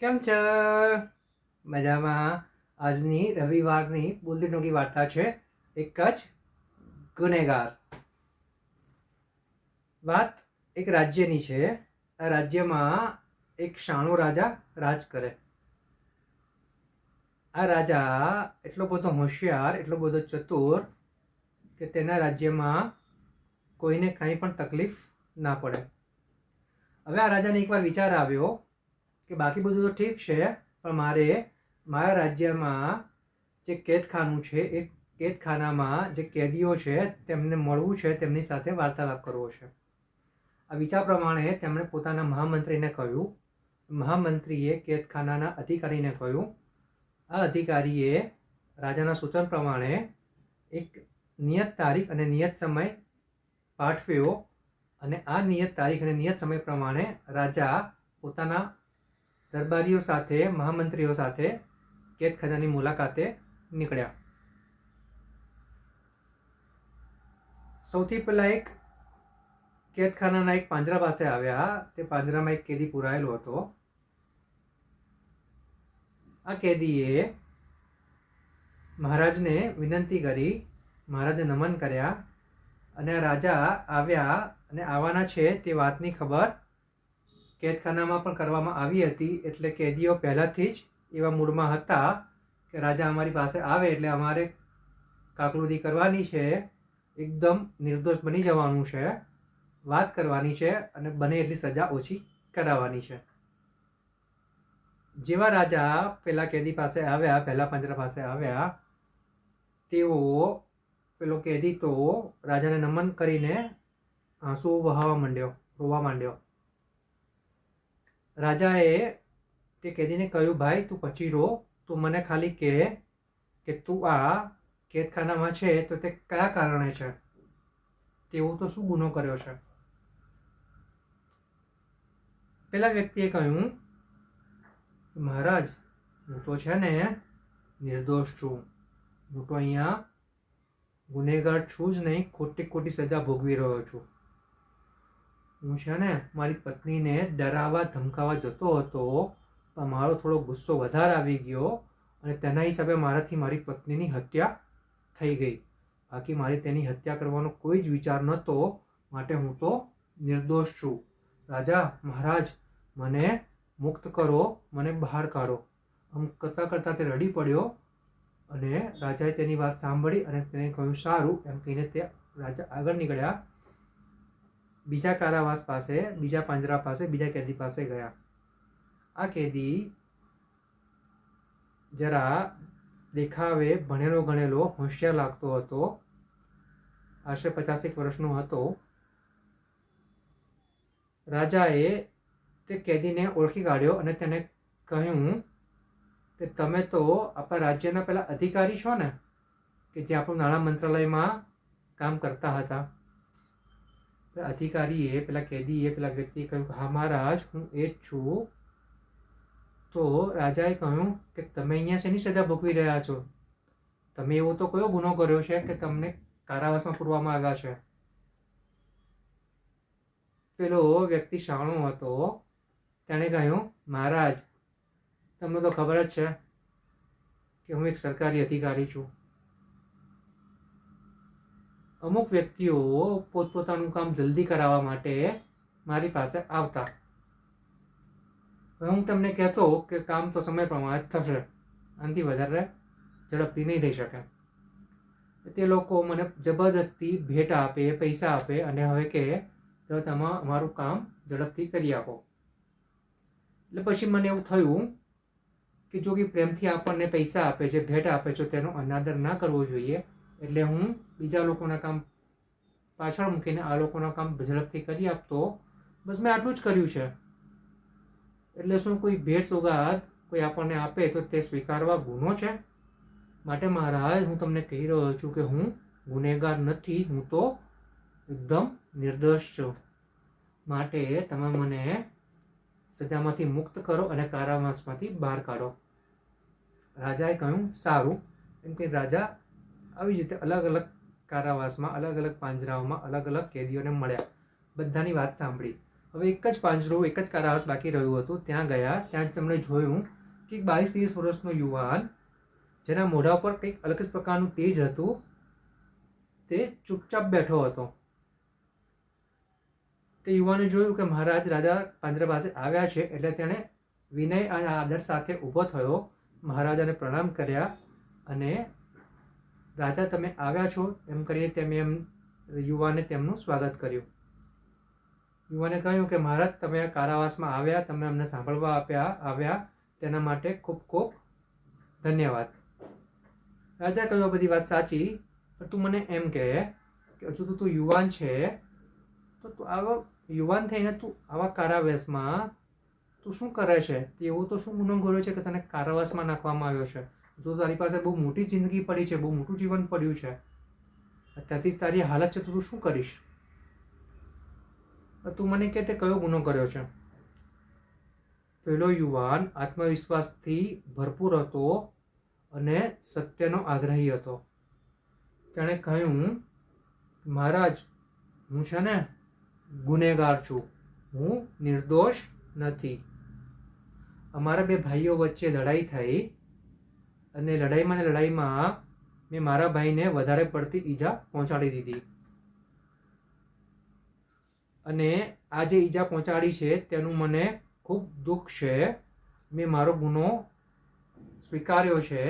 કેમ છે? મજામાં. આજની રવિવારની બોલતી વાર્તા છે એક જ ગુનેગાર. વાત એક રાજ્યની છે. આ રાજ્યમાં એક શાણો રાજા રાજ કરે. આ રાજા એટલો બધો હોશિયાર, એટલો બધો ચતુર કે તેના રાજ્યમાં કોઈને કંઈ પણ તકલીફ ના પડે. હવે આ રાજાને એકવાર વિચાર આવ્યો કે બાકી બધું તો ઠીક છે, પણ મારે મારા રાજ્યમાં જે કેદખાનું છે એ કેદખાનામાં જે કેદીઓ છે તેમને મળવું છે, તેમની સાથે વાર્તાલાપ કરવો છે. આ વિચાર પ્રમાણે તેમણે પોતાના મહામંત્રીને કહ્યું. મહામંત્રીએ કેદખાનાના અધિકારીને કહ્યું. આ અધિકારીએ રાજાના સૂચન પ્રમાણે એક નિયત તારીખ અને નિયત સમય પાઠવ્યો અને આ નિયત તારીખ અને નિયત સમય પ્રમાણે રાજા પોતાના દરબારીઓ સાથે, મહામંત્રીઓ સાથે કેદખાનાની મુલાકાતે નીકળ્યા. સૌથી પહેલા એક કેદખાનાના એક પાંજરા પાસે આવ્યા. તે પાંજરામાં એક કેદી પુરાયેલો હતો. આ કેદીએ મહારાજને વિનંતી કરી, મહારાજને નમન કર્યા અને રાજા આવ્યા અને આવવાના છે તે વાતની ખબર કેદખાનામાં પણ કરવામાં આવી હતી. એટલે કેદીઓ પહેલાંથી જ એવા મૂડમાં હતા કે રાજા અમારી પાસે આવે એટલે અમારે કાકલુદી કરવાની છે, એકદમ નિર્દોષ બની જવાનું છે, વાત કરવાની છે અને બને એટલી સજા ઓછી કરાવવાની છે. જેવા રાજા પેલા કેદી પાસે આવ્યા, પહેલા પાંજરા પાસે આવ્યા, તેઓ પેલો કેદી તો રાજાને નમન કરીને આંસુ વહાવા માંડ્યો, રોવા માંડ્યો. રાજાએ તે કેદીને કહ્યું, ભાઈ તું પછી રો, તું મને ખાલી કહે કે તું આ કેદખાનામાં છે તો તે કયા કારણે છે, તેવો તો શું ગુનો કર્યો છે? પેલા વ્યક્તિએ કહ્યું, મહારાજ હું તો છે ને નિર્દોષ છું, હું તો અહીંયા ગુનેગાર છું જ નહીં, ખોટી સજા ભોગવી રહ્યો છું. હું છે ને મારી પત્નીને ડરાવવા ધમકાવવા જતો હતો, પણ મારો થોડો ગુસ્સો વધારે આવી ગયો અને તેના હિસાબે મારાથી મારી પત્નીની હત્યા થઈ ગઈ. બાકી મારે તેની હત્યા કરવાનો કોઈ જ વિચાર નહોતો, માટે હું તો નિર્દોષ છું. રાજા મહારાજ મને મુક્ત કરો, મને બહાર કાઢો. આમ કરતાં કરતાં તે રડી પડ્યો અને રાજાએ તેની વાત સાંભળી અને તેને કહ્યું સારું એમ કહીને તે રાજા આગળ નીકળ્યા. બીજા કારાવાસ પાસે, બીજા પાંજરા પાસે, બીજા કેદી પાસે ગયા. આ કેદી જરા દેખાવે ભણેલો ગણેલો હોશિયાર લાગતો હતો. આશરે 50 વર્ષનો હતો. રાજાએ તે કેદીને ઓળખી કાઢ્યો અને તેને કહ્યું કે તમે તો આપણા રાજ્યના પેલા અધિકારી છો ને, કે જે આપણું નાણાં મંત્રાલયમાં કામ કરતા હતા? અધિકારીએ, પેલા કેદીએ પેલા વ્યક્તિએ કહ્યું કે હા મહારાજ હું એ જ છું. તો રાજાએ કહ્યું કે તમે અહીંયા શેની સજા ભોગવી રહ્યા છો? તમે એવો તો કયો ગુનો કર્યો છે કે તમને કારાવાસમાં પૂરવામાં આવ્યા છે? પેલો વ્યક્તિ શાણો હતો. તેણે કહ્યું, મહારાજ તમને તો ખબર જ છે કે હું એક સરકારી અધિકારી છું. અમુક વ્યક્તિઓ પોતપોતાનું કામ જલ્દી કરાવવા માટે મારી પાસે આવતા. હવે હું તમને કહેતો કે કામ તો સમય પ્રમાણે થશે, આનાથી વધારે ઝડપથી નહીં થઈ શકે. તે લોકો મને જબરદસ્તી ભેટ આપે, પૈસા આપે અને હવે કે તમે અમારું કામ ઝડપથી કરી આપો. એટલે પછી મને એવું થયું કે જો કે પ્રેમથી આપણને પૈસા આપે છે, ભેટ આપે છે, તેનો અનાદર ના કરવો જોઈએ. એટલે હું બીજા લોકોના કામ પાછળ મૂકીને આ લોકોના કામ ઝડપથી કરી આપતો. બસ મેં આટલું જ કર્યું છે. એટલે શું કોઈ ભેટ સોગાદ કોઈ આપણને આપે તો તે સ્વીકારવા ગુનો છે? માટે મહારાજ હું તમને કહી રહ્યો છું કે હું ગુનેગાર નથી, હું તો એકદમ નિર્દોષ છું. માટે તમે મને સજામાંથી મુક્ત કરો અને કારાવાસમાંથી બહાર કાઢો. રાજાએ કહ્યું સારું એમ કે રાજા આવી જ રીતે અલગ અલગ કારાવાસમાં, અલગ અલગ પાંજરાઓમાં અલગ અલગ કેદીઓને મળ્યા, બધાની વાત સાંભળી. હવે એક જ પાંજરું, એક જ કારાવાસ બાકી રહ્યું હતું. ત્યાં ગયા, ત્યાં તેમણે જોયું કે 22-23 વર્ષનો યુવાન, જેના મોઢા પર કંઈક અલગ જ પ્રકારનું તેજ હતું, તે ચૂપચાપ બેઠો હતો. તે યુવાને જોયું કે મહારાજ રાજા પાંજરા પાસે આવ્યા છે, એટલે તેણે વિનય અને આદર સાથે ઊભો થયો, મહારાજાને પ્રણામ કર્યા અને રાજા તમે આવ્યા છો એમ કરીને એમ યુવાને તેમનું સ્વાગત કર્યું. યુવાને કહ્યું કે મહારાજ તમે આ કારાવાસમાં આવ્યા, તમે અમને સાંભળવા આવ્યા તેના માટે ખૂબ ખૂબ ધન્યવાદ. રાજા કહ્યું આ બધી વાત સાચી, પણ તું મને એમ કહે કે હજુ તો તું યુવાન છે, તો તું આવા યુવાન થઈને તું આવા કારાવાસમાં તું શું કરે છે? એવો તો શું ગુનો કર્યો છે કે તને કારાવાસમાં નાખવામાં આવ્યો છે? જો તારી પાસે બહુ મોટી જિંદગી પડી છે, બહુ મોટું જીવન પડ્યું છે, અત્યારથી તારી હાલત છે, તો તું શું કરીશ? તું મને કે તે કયો ગુનો કર્યો છે? પેલો યુવાન આત્મવિશ્વાસથી ભરપૂર હતો અને સત્યનો આગ્રહી હતો. તેણે કહ્યું મહારાજ હું છે ને ગુનેગાર છું, હું નિર્દોષ નથી. અમારા બે ભાઈઓ વચ્ચે લડાઈ થઈ અને લડાઈમાં મેં મારા ભાઈને વધારે પડતી ઈજા પહોંચાડી દીધી અને આ જે ઈજા પહોંચાડી છે તેનું મને ખૂબ દુઃખ છે. મેં મારો ગુનો સ્વીકાર્યો છે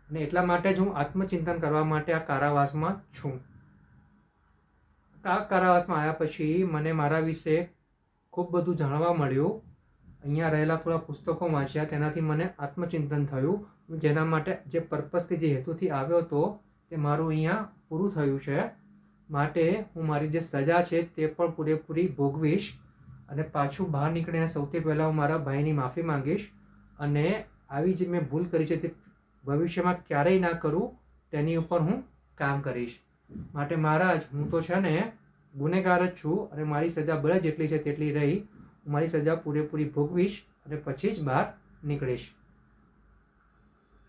અને એટલા માટે જ હું આત્મચિંતન કરવા માટે આ કારાવાસમાં છું. આ કારાવાસમાં આવ્યા પછી મને મારા વિશે ખૂબ બધું જાણવા મળ્યું. અહીંયા રહેલા થોડા પુસ્તકો વાંચ્યા, તેનાથી મને આત્મચિંતન થયું. જેના માટે જે પર્પસથી, જે હેતુથી આવ્યો હતો તે મારું અહીંયા પૂરું થયું છે. માટે હું મારી જે સજા છે તે પણ પૂરેપૂરી ભોગવીશ અને પાછું બહાર નીકળીને સૌથી પહેલાં હું મારા ભાઈની માફી માંગીશ અને આવી જે મેં ભૂલ કરી છે તે ભવિષ્યમાં ક્યારેય ના કરું તેની ઉપર હું કામ કરીશ. માટે મહારાજ હું તો છે ને ગુનેગાર જ છું અને મારી સજા ભલે જેટલી છે તેટલી રહી, હું મારી સજા પૂરેપૂરી ભોગવીશ અને પછી જ બહાર નીકળીશ.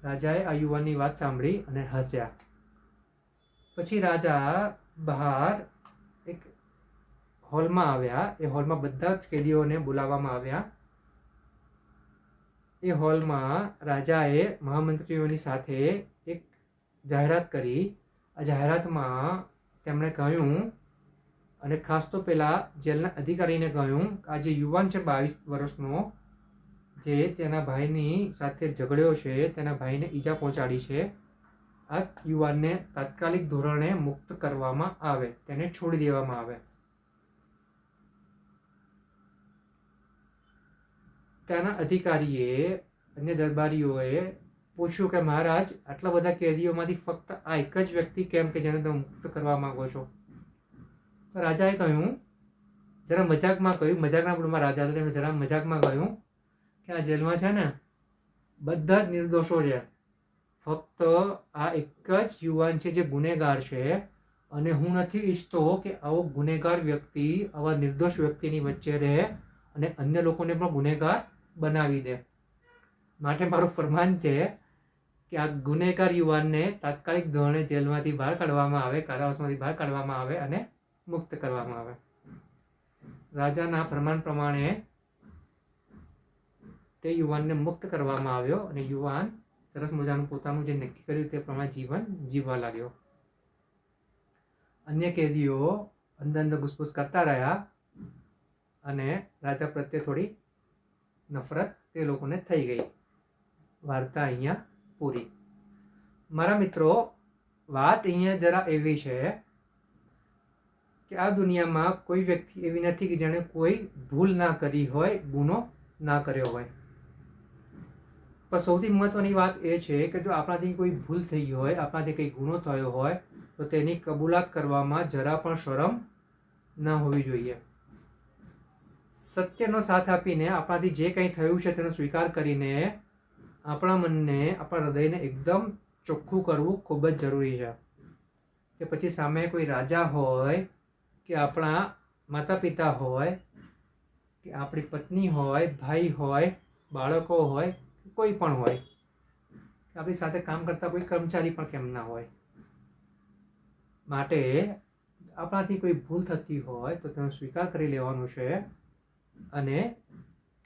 રાજાએ આ યુવાનની વાત સાંભળી અને હસ્યા. પછી રાજા બહાર એક હોલમાં આવ્યા. એ હોલમાં બધા જ કેદીઓને બોલાવવામાં આવ્યા. એ હોલમાં રાજાએ મહામંત્રીઓની સાથે એક જાહેરાત કરી. આ જાહેરાતમાં તેમણે કહ્યું, અને ખાસ તો પેલા જેલના અધિકારીને કહ્યું કે આ જે યુવાન છે 22 વર્ષનો, જે તેના ભાઈની સાથે ઝઘડ્યો છે, તેના ભાઈને ઈજા પહોંચાડી છે, આ યુવાનને તાત્કાલિક ધોરણે મુક્ત કરવામાં આવે, તેને છોડી દેવામાં આવે. ત્યાંના અધિકારીએ, અન્ય દરબારીઓએ પૂછ્યું કે મહારાજ આટલા બધા કેદીઓમાંથી ફક્ત આ એક જ વ્યક્તિ કેમ કે જેને તમે મુક્ત કરવા માંગો છો? તો રાજાએ કહ્યું, જરા મજાકમાં કહ્યું, મજાકના મૂડમાં રાજા હતા, તેમણે જરા મજાકમાં કહ્યું કે આ જેલમાં છે ને બધા જ નિર્દોષો છે, ફક્ત આ એક જ યુવાન છે જે ગુનેગાર છે અને હું નથી ઈચ્છતો કે આવો ગુનેગાર વ્યક્તિ આવા નિર્દોષ વ્યક્તિની વચ્ચે રહે અને અન્ય લોકોને પણ ગુનેગાર બનાવી દે. માટે મારું ફરમાન છે કે આ ગુનેગાર યુવાનને તાત્કાલિક ધોરણે જેલમાંથી બહાર કાઢવામાં આવે, કારાવાસમાંથી બહાર કાઢવામાં આવે અને મુક્ત કરવામાં આવે. રાજાના ફરમાન પ્રમાણે તે યુવાનને મુક્ત કરવામાં આવ્યો અને યુવાન સરસ મજાનું પોતાનું જે નક્કી કર્યું તે પ્રમાણે જીવન જીવવા લાગ્યો. અન્ય કેદીઓ અંદર અંદર ઘૂસપૂસ કરતા રહ્યા અને રાજા પ્રત્યે થોડી નફરત તે લોકોને થઈ ગઈ. વાર્તા અહીંયા પૂરી. મારા મિત્રો, વાત અહીંયા જરા એવી છે કે આ દુનિયામાં કોઈ વ્યક્તિ એવી નથી કે જેણે કોઈ ભૂલ ના કરી હોય, ગુનો ના કર્યો હોય. પણ સૌથી મહત્વની વાત એ છે કે જો આપણાથી કોઈ ભૂલ થઈ હોય, આપણાથી કંઈ ગુનો થયો હોય, તો તેની કબૂલાત કરવામાં જરા પણ શરમ ન હોવી જોઈએ. સત્યનો સાથ આપીને આપણાથી જે કંઈ થયું છે તેનો સ્વીકાર કરીને આપણા મનને, આપણા હૃદયને એકદમ ચોખ્ખું કરવું ખૂબ જ જરૂરી છે. કે પછી સામે કોઈ રાજા હોય કે આપણા માતા પિતા હોય કે આપણી પત્ની હોય, ભાઈ હોય, બાળકો હોય, કોઈ પણ હોય, આપણી સાથે કામ કરતા કોઈ કર્મચારી પણ કેમ ના હોય. માટે આપણાથી કોઈ ભૂલ થતી હોય તો તેનો સ્વીકાર કરી લેવાનું છે અને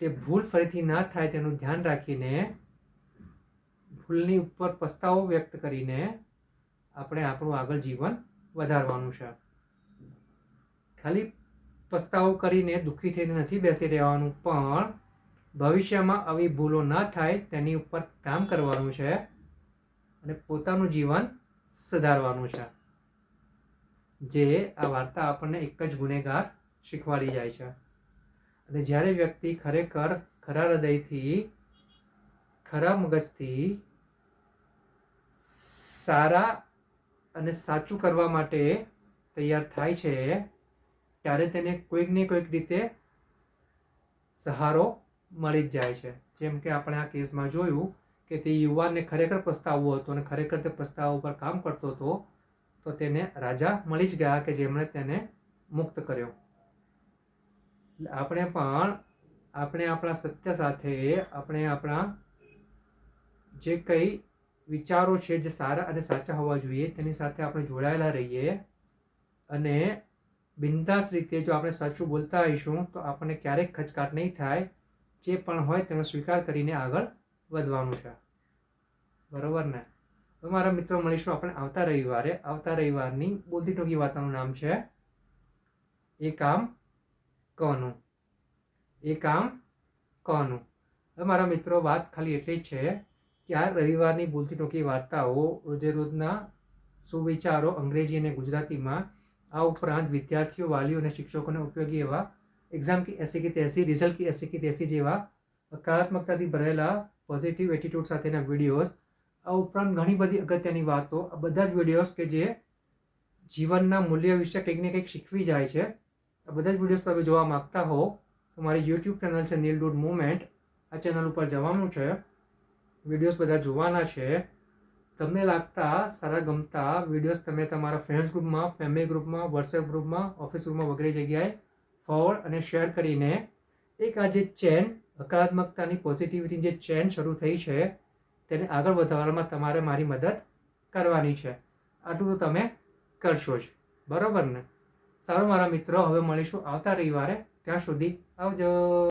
તે ભૂલ ફરીથી ના થાય તેનું ધ્યાન રાખીને ભૂલની ઉપર પસ્તાવો વ્યક્ત કરીને આપણે આપણું આગળ જીવન વધારવાનું છે. ખાલી પસ્તાવો કરીને દુઃખી થઈને નથી બેસી રહેવાનું, પણ ભવિષ્યમાં આવી ભૂલો ના થાય તેની ઉપર કામ કરવાનું છે અને પોતાનું જીવન સુધારવાનું છે. જે આ વાર્તા આપણને એક જ ગુનેગાર શીખવાડી જાય છે. અને જ્યારે વ્યક્તિ ખરેખર ખરા હૃદયથી, ખરા મગજથી સારા અને સાચું કરવા માટે તૈયાર થાય છે, ત્યારે તેને કોઈક ને કોઈક રીતે સહારો મળી જ જાય છે. જેમ કે આપણે આ કેસમાં જોયું કે તે યુવાનને ખરેખર પસ્તાવો હતો અને ખરેખર તે પસ્તાવા ઉપર કામ કરતો હતો, તો તેને રાજા મળી જ ગયા કે જેમણે તેને મુક્ત કર્યો. આપણે પણ આપણા સત્ય સાથે આપણે આપણા જે કંઈ વિચારો છે જે સારા અને સાચા હોવા જોઈએ તેની સાથે આપણે જોડાયેલા રહીએ અને બિંદાસ રીતે જો આપણે સાચું બોલતા આવીશું તો આપણને ક્યારેક ખચકાટ નહીં થાય. જે પણ હોય તેનો સ્વીકાર કરીને આગળ વધવાનું છે. બરોબર ને? તો મારા મિત્રો, મળીશું આપણે આવતા રવિવારે. આવતા રવિવારની બોલતી ટૂંકી વાર્તાનું નામ છે એ કામ કોનું. એ કામ કોનું. હવે મારા મિત્રો, વાત ખાલી એટલી જ છે કે આ રવિવારની બોલતી ટૂંકી વાર્તાઓ રોજે રોજના સુવિચારો અંગ્રેજી અને ગુજરાતીમાં, આ ઉપરાંત વિદ્યાર્થીઓ, વાલીઓ અને શિક્ષકોને ઉપયોગી એવા એક્ઝામ કી એસી કી તૈસી, રિઝલ્ટ કી એસી કી તૈસી જેવા હકારાત્મકતાથી ભરેલા પોઝિટિવ એટીટ્યૂડ સાથેના વિડીયોઝ, આ ઉપરાંત ઘણી બધી અગત્યની વાતો, આ બધા જ વિડીયોઝ કે જે જીવનના મૂલ્ય વિશે કંઈક ને કંઈક શીખવી જાય છે, આ બધા જ વિડીયોઝ તમે જોવા માગતા હો તો મારી યુટ્યુબ ચેનલ છે નીલ ડૂડ મુવમેન્ટ. આ ચેનલ ઉપર જવાનું છે, વિડીયોઝ બધા જોવાના છે. તમને લાગતા સારા ગમતા વિડીયોઝ તમે તમારા ફ્રેન્ડ્સ ગ્રુપમાં, ફેમિલી ગ્રુપમાં, વોટ્સએપ ગ્રુપમાં, ઓફિસ ગ્રુપમાં વગેરે જગ્યાએ ફોરવર્ડ અને શેર કરીને એક આ જે ચેન, હકારાત્મકતાની, પોઝિટિવિટીની જે ચેન શરૂ થઈ છે તેને આગળ વધારવામાં તમારે મારી મદદ કરવાની છે. આટલું તો તમે કરશો જ. બરાબર ને? સારું મારા મિત્રો, હવે મળીશું આવતા રવિવારે. ત્યાં સુધી આવજો.